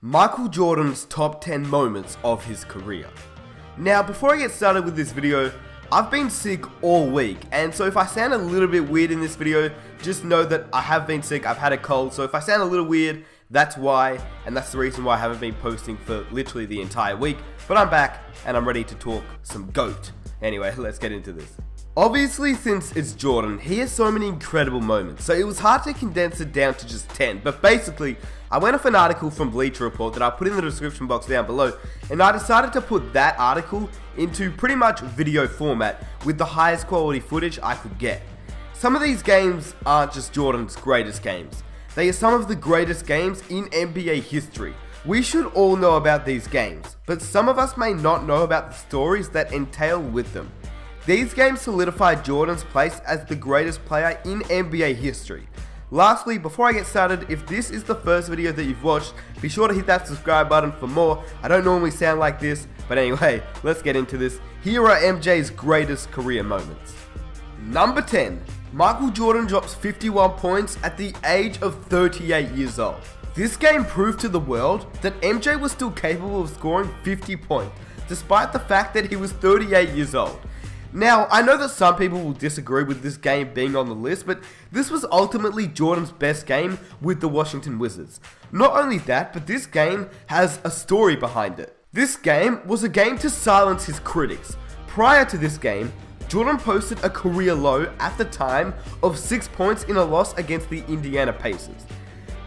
Michael Jordan's top 10 moments of his career. Now, before I get started with this video, I've been sick all week, and so if I sound a little bit weird in this video, just know that I have been sick. I've had a cold, so if I sound a little weird, that's why, and that's the reason why I haven't been posting for literally the entire week. But I'm back, and I'm ready to talk some GOAT. Anyway, let's get into this. Obviously, since it's Jordan, he has so many incredible moments, so it was hard to condense it down to just 10, but basically, I went off an article from Bleacher Report that I put in the description box down below, and I decided to put that article into pretty much video format with the highest quality footage I could get. Some of these games aren't just Jordan's greatest games, they are some of the greatest games in NBA history. We should all know about these games, but some of us may not know about the stories that entail with them. These games solidified Jordan's place as the greatest player in NBA history. Lastly, before I get started, if this is the first video that you've watched, be sure to hit that subscribe button for more. I don't normally sound like this, but anyway, let's get into this. Here are MJ's greatest career moments. Number 10. Michael Jordan drops 51 points at the age of 38 years old. This game proved to the world that MJ was still capable of scoring 50 points, despite the fact that he was 38 years old. Now, I know that some people will disagree with this game being on the list, but this was ultimately Jordan's best game with the Washington Wizards. Not only that, but this game has a story behind it. This game was a game to silence his critics. Prior to this game, Jordan posted a career low at the time of 6 points in a loss against the Indiana Pacers.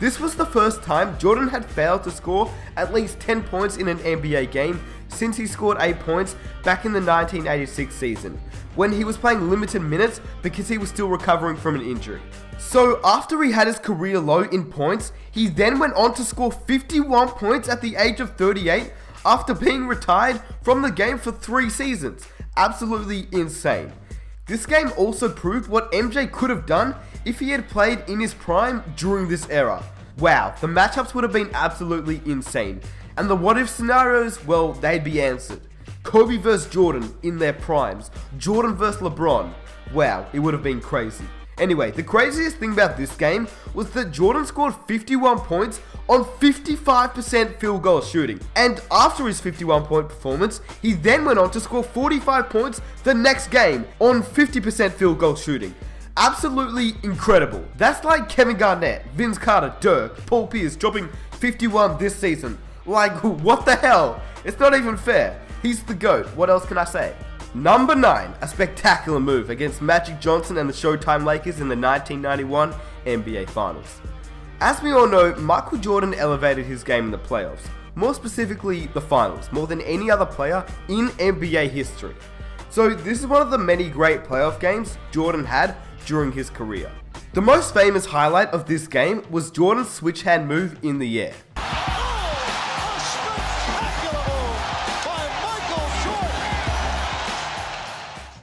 This was the first time Jordan had failed to score at least 10 points in an NBA game since he scored 8 points back in the 1986 season, when he was playing limited minutes because he was still recovering from an injury. So after he had his career low in points, he then went on to score 51 points at the age of 38 after being retired from the game for 3 seasons. Absolutely insane. This game also proved what MJ could have done if he had played in his prime during this era. Wow, the matchups would have been absolutely insane. And the what if scenarios, well, they'd be answered. Kobe vs Jordan in their primes. Jordan vs LeBron. Wow, it would have been crazy. Anyway, the craziest thing about this game was that Jordan scored 51 points on 55% field goal shooting. And after his 51 point performance, he then went on to score 45 points the next game on 50% field goal shooting. Absolutely incredible. That's like Kevin Garnett, Vince Carter, Dirk, Paul Pierce dropping 51 this season. Like, what the hell? It's not even fair. He's the GOAT. What else can I say? Number 9. A spectacular move against Magic Johnson and the Showtime Lakers in the 1991 NBA Finals. As we all know, Michael Jordan elevated his game in the playoffs, more specifically the finals, more than any other player in NBA history. So this is one of the many great playoff games Jordan had during his career. The most famous highlight of this game was Jordan's switch hand move in the air.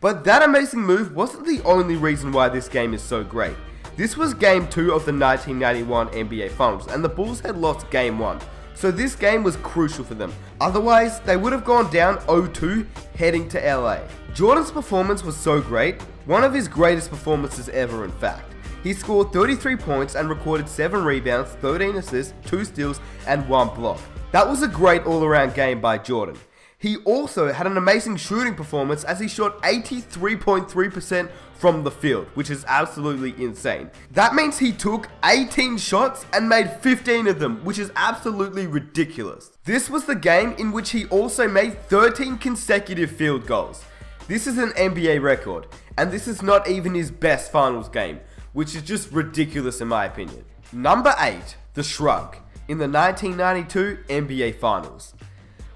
But that amazing move wasn't the only reason why this game is so great. This was game 2 of the 1991 NBA Finals, and the Bulls had lost game 1. So this game was crucial for them. Otherwise, they would have gone down 0-2 heading to LA. Jordan's performance was so great, one of his greatest performances ever in fact. He scored 33 points and recorded 7 rebounds, 13 assists, 2 steals, and 1 block. That was a great all-around game by Jordan. He also had an amazing shooting performance as he shot 83.3% from the field, which is absolutely insane. That means he took 18 shots and made 15 of them, which is absolutely ridiculous. This was the game in which he also made 13 consecutive field goals. This is an NBA record, and this is not even his best finals game, which is just ridiculous in my opinion. Number 8. The Shrug in the 1992 NBA Finals.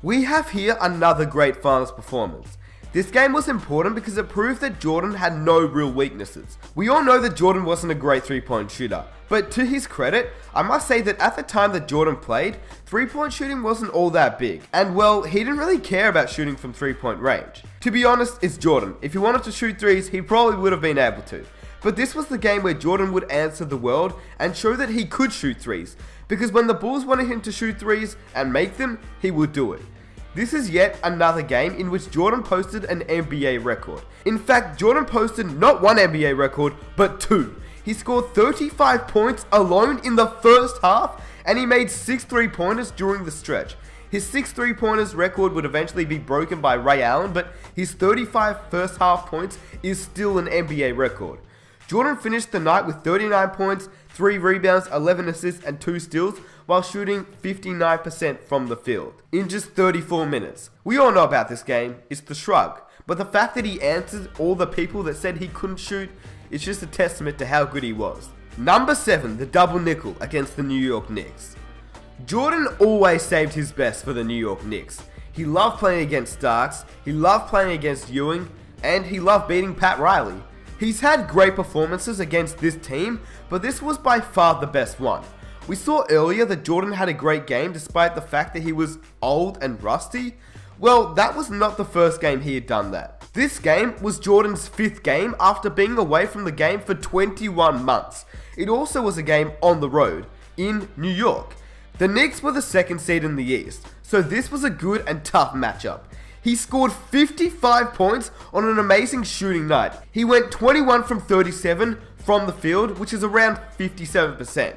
We have here another great finals performance. This game was important because it proved that Jordan had no real weaknesses. We all know that Jordan wasn't a great 3-point shooter, but to his credit, I must say that at the time that Jordan played, 3-point shooting wasn't all that big. And well, he didn't really care about shooting from 3-point range. To be honest, it's Jordan. If he wanted to shoot threes, he probably would have been able to. But this was the game where Jordan would answer the world and show that he could shoot threes, because when the Bulls wanted him to shoot threes and make them, he would do it. This is yet another game in which Jordan posted an NBA record. In fact, Jordan posted not one NBA record, but 2. He scored 35 points alone in the first half and he made 6 3-pointers during the stretch. His 6 3-pointers record would eventually be broken by Ray Allen, but his 35 first half points is still an NBA record. Jordan finished the night with 39 points, 3 rebounds, 11 assists, and 2 steals, while shooting 59% from the field in just 34 minutes. We all know about this game, it's the shrug, but the fact that he answered all the people that said he couldn't shoot is just a testament to how good he was. Number 7, the double nickel against the New York Knicks. Jordan always saved his best for the New York Knicks. He loved playing against Starks, he loved playing against Ewing, and he loved beating Pat Riley. He's had great performances against this team, but this was by far the best one. We saw earlier that Jordan had a great game despite the fact that he was old and rusty. Well, that was not the first game he had done that. This game was Jordan's 5th game after being away from the game for 21 months. It also was a game on the road, in New York. The Knicks were the 2nd seed in the East, so this was a good and tough matchup. He scored 55 points on an amazing shooting night. He went 21 from 37 from the field, which is around 57%.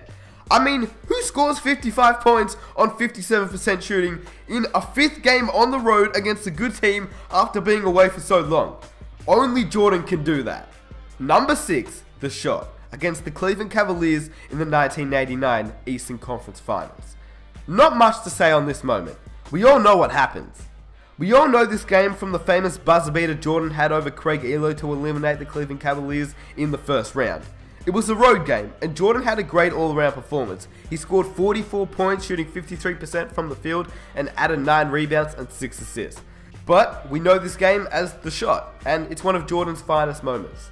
I mean, who scores 55 points on 57% shooting in a 5th game on the road against a good team after being away for so long? Only Jordan can do that. Number 6, the shot against the Cleveland Cavaliers in the 1989 Eastern Conference Finals. Not much to say on this moment. We all know what happens. We all know this game from the famous buzzer beater Jordan had over Craig Elo to eliminate the Cleveland Cavaliers in the first round. It was a road game, and Jordan had a great all-around performance. He scored 44 points, shooting 53% from the field, and added 9 rebounds and 6 assists. But we know this game as the shot, and it's one of Jordan's finest moments.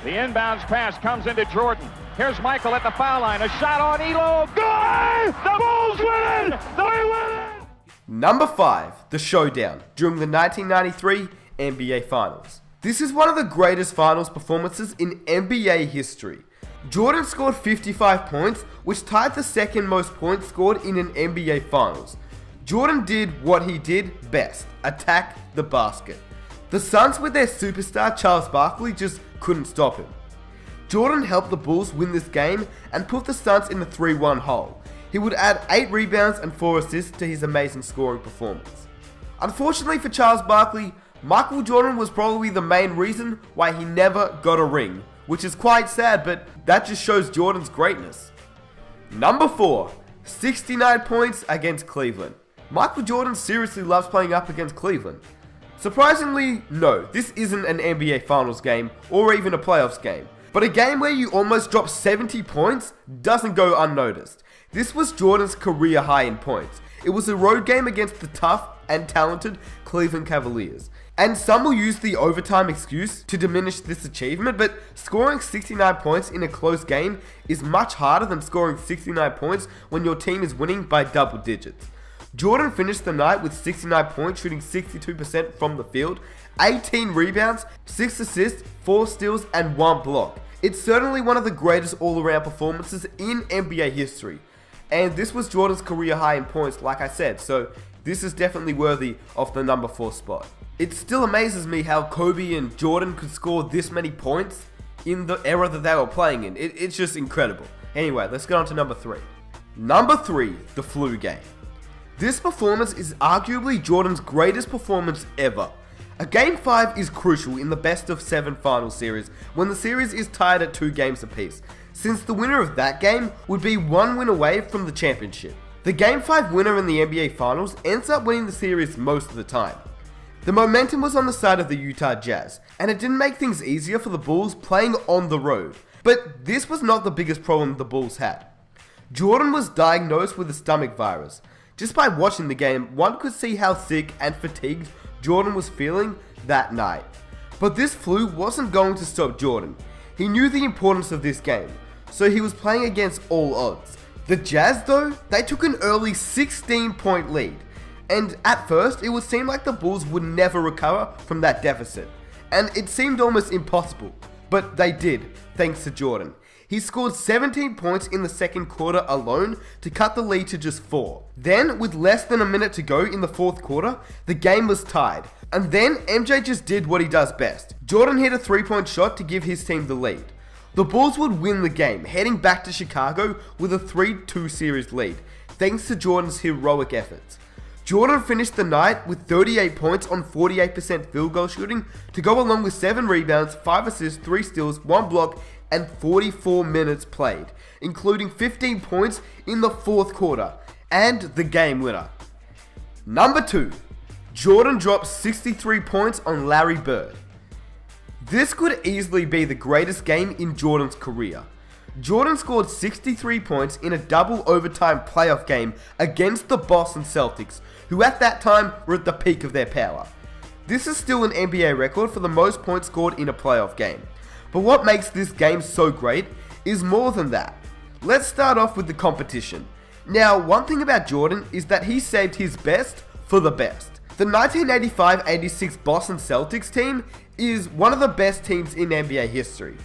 The inbounds pass comes into Jordan. Here's Michael at the foul line. A shot on Elo. Good! The Bulls win it! They win it! Number 5, the showdown during the 1993 NBA Finals. This is one of the greatest finals performances in NBA history. Jordan scored 55 points, which tied the 2nd most points scored in an NBA Finals. Jordan did what he did best, attack the basket. The Suns with their superstar Charles Barkley just couldn't stop him. Jordan helped the Bulls win this game and put the Suns in the 3-1 hole. He would add 8 rebounds and 4 assists to his amazing scoring performance. Unfortunately for Charles Barkley, Michael Jordan was probably the main reason why he never got a ring, which is quite sad, but that just shows Jordan's greatness. Number 4, 69 points against Cleveland. Michael Jordan seriously loves playing up against Cleveland. Surprisingly, no, this isn't an NBA Finals game or even a playoffs game, but a game where you almost drop 70 points doesn't go unnoticed. This was Jordan's career high in points. It was a road game against the tough and talented Cleveland Cavaliers. And some will use the overtime excuse to diminish this achievement, but scoring 69 points in a close game is much harder than scoring 69 points when your team is winning by double digits. Jordan finished the night with 69 points, shooting 62% from the field, 18 rebounds, 6 assists, 4 steals, and 1 block. It's certainly one of the greatest all-around performances in NBA history. And this was Jordan's career high in points, like I said, so this is definitely worthy of the number 4 spot. It still amazes me how Kobe and Jordan could score this many points in the era that they were playing in. It's just incredible. Anyway, let's get on to number 3. Number 3, the flu game. This performance is arguably Jordan's greatest performance ever. A Game 5 is crucial in the best of 7 final series when the series is tied at 2 games apiece, since the winner of that game would be 1 win away from the championship. The Game 5 winner in the NBA Finals ends up winning the series most of the time. The momentum was on the side of the Utah Jazz, and it didn't make things easier for the Bulls playing on the road. But this was not the biggest problem the Bulls had. Jordan was diagnosed with a stomach virus. Just by watching the game, one could see how sick and fatigued Jordan was feeling that night. But this flu wasn't going to stop Jordan. He knew the importance of this game, so he was playing against all odds. The Jazz though, they took an early 16-point lead, and at first it would seem like the Bulls would never recover from that deficit, and it seemed almost impossible, but they did, thanks to Jordan. He scored 17 points in the second quarter alone to cut the lead to just 4. Then, with less than a minute to go in the fourth quarter, the game was tied. And then, MJ just did what he does best. Jordan hit a 3-point shot to give his team the lead. the Bulls would win the game, heading back to Chicago with a 3-2 series lead, thanks to Jordan's heroic efforts. Jordan finished the night with 38 points on 48% field goal shooting to go along with 7 rebounds, 5 assists, 3 steals, 1 block, and 44 minutes played, including 15 points in the fourth quarter, and the game winner. Number 2, Jordan dropped 63 points on Larry Bird. This could easily be the greatest game in Jordan's career. Jordan scored 63 points in a double overtime playoff game against the Boston Celtics, who at that time were at the peak of their power. This is still an NBA record for the most points scored in a playoff game. But what makes this game so great is more than that. Let's start off with the competition. Now, one thing about Jordan is that he saved his best for the best. The 1985-86 Boston Celtics team is one of the best teams in NBA history.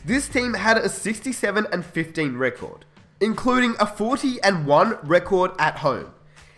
This team had a 67-15 record, including a 40-1 record at home.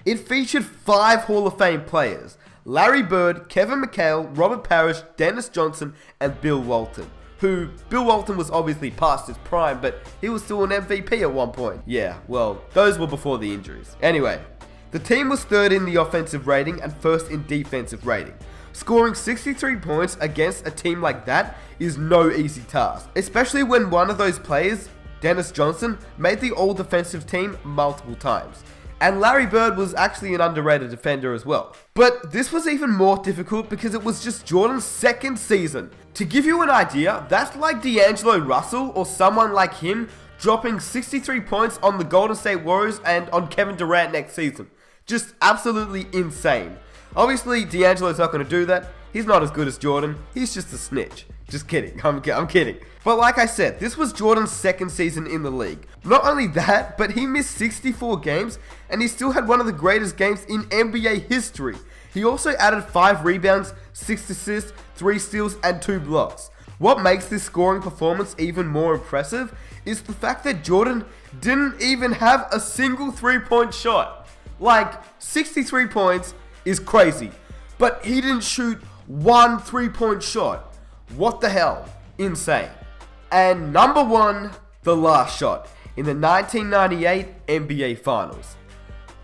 It featured 5 Hall of Fame players: Larry Bird, Kevin McHale, Robert Parrish, Dennis Johnson, and Bill Walton. Bill Walton was obviously past his prime, but he was still an MVP at one point. Yeah, well, those were before the injuries. Anyway, the team was 3rd in the offensive rating and 1st in defensive rating. Scoring 63 points against a team like that is no easy task, especially when one of those players, Dennis Johnson, made the all-defensive team multiple times. And Larry Bird was actually an underrated defender as well. But this was even more difficult because it was just Jordan's 2nd season. To give you an idea, that's like D'Angelo Russell or someone like him dropping 63 points on the Golden State Warriors and on Kevin Durant next season. Just absolutely insane. Obviously, D'Angelo's not going to do that. He's not as good as Jordan. He's just a snitch. Just kidding. I'm kidding. But like I said, this was Jordan's 2nd season in the league. Not only that, but he missed 64 games and he still had one of the greatest games in NBA history. He also added 5 rebounds, 6 assists, 3 steals, and 2 blocks. What makes this scoring performance even more impressive is the fact that Jordan didn't even have a single 3-point shot. Like, 63 points is crazy, but he didn't shoot one 3-point shot. What the hell? Insane. And number 1, the last shot in the 1998 NBA Finals.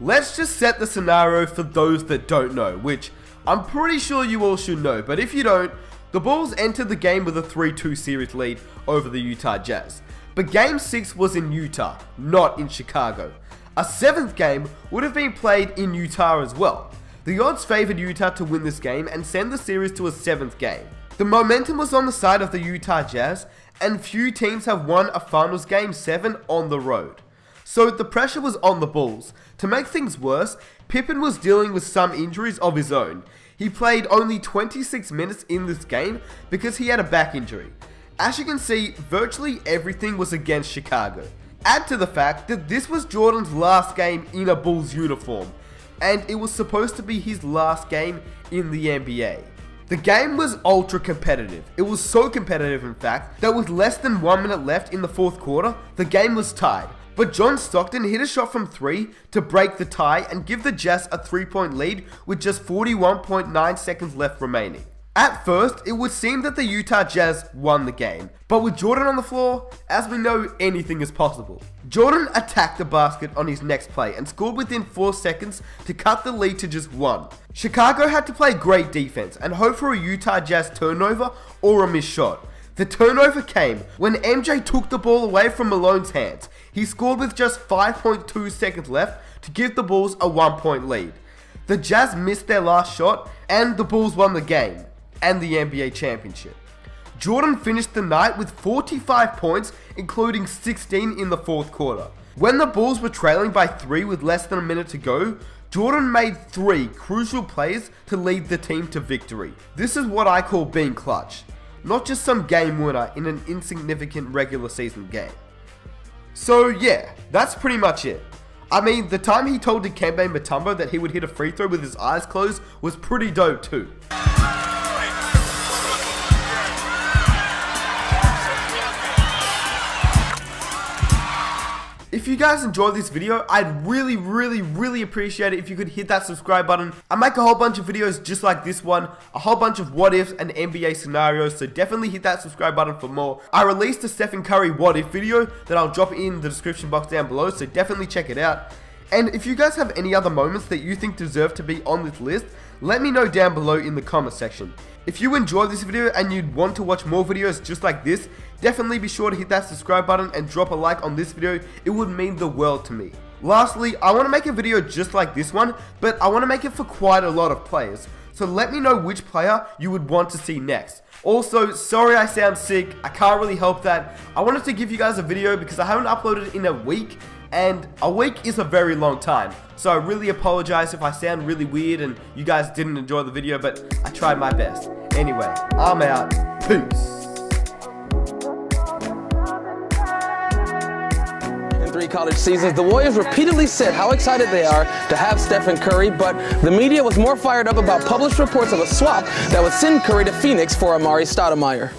Let's just set the scenario for those that don't know, which I'm pretty sure you all should know, but if you don't, the Bulls entered the game with a 3-2 series lead over the Utah Jazz. But Game 6 was in Utah, not in Chicago. A 7th game would have been played in Utah as well. The odds favored Utah to win this game and send the series to a 7th game. The momentum was on the side of the Utah Jazz, and few teams have won a finals game 7 on the road. So the pressure was on the Bulls. To make things worse, Pippen was dealing with some injuries of his own. He played only 26 minutes in this game because he had a back injury. As you can see, virtually everything was against Chicago. Add to the fact that this was Jordan's last game in a Bulls uniform, and it was supposed to be his last game in the NBA. The game was ultra competitive. It was so competitive, in fact, that with less than 1 minute left in the fourth quarter, the game was tied. But John Stockton hit a shot from 3 to break the tie and give the Jazz a 3-point lead with just 41.9 seconds left remaining. At first, it would seem that the Utah Jazz won the game, but with Jordan on the floor, as we know, anything is possible. Jordan attacked the basket on his next play and scored within 4 seconds to cut the lead to just 1. Chicago had to play great defense and hope for a Utah Jazz turnover or a missed shot. The turnover came when MJ took the ball away from Malone's hands. He scored with just 5.2 seconds left to give the Bulls a 1-point lead. The Jazz missed their last shot and the Bulls won the game and the NBA championship. Jordan finished the night with 45 points, including 16 in the fourth quarter. When the Bulls were trailing by 3 with less than a minute to go, Jordan made 3 crucial plays to lead the team to victory. This is what I call being clutch, not just some game winner in an insignificant regular season game. So yeah, that's pretty much it. I mean, the time he told Dikembe Mutombo that he would hit a free throw with his eyes closed was pretty dope too. If you guys enjoyed this video, I'd really appreciate it if you could hit that subscribe button. I make a whole bunch of videos just like this one, a whole bunch of what ifs and NBA scenarios, so definitely hit that subscribe button for more. I released a Stephen Curry what if video that I'll drop in the description box down below, so definitely check it out. And if you guys have any other moments that you think deserve to be on this list, let me know down below in the comment section. If you enjoyed this video and you'd want to watch more videos just like this, definitely be sure to hit that subscribe button and drop a like on this video. It would mean the world to me. Lastly, I want to make a video just like this one, but I want to make it for quite a lot of players. So let me know which player you would want to see next. Also, sorry I sound sick, I can't really help that. I wanted to give you guys a video because I haven't uploaded in a week, and a week is a very long time. So I really apologize if I sound really weird and you guys didn't enjoy the video, but I tried my best. Anyway, I'm out. Peace. In 3 college seasons, the Warriors repeatedly said how excited they are to have Stephen Curry, but the media was more fired up about published reports of a swap that would send Curry to Phoenix for Amari Stoudemire.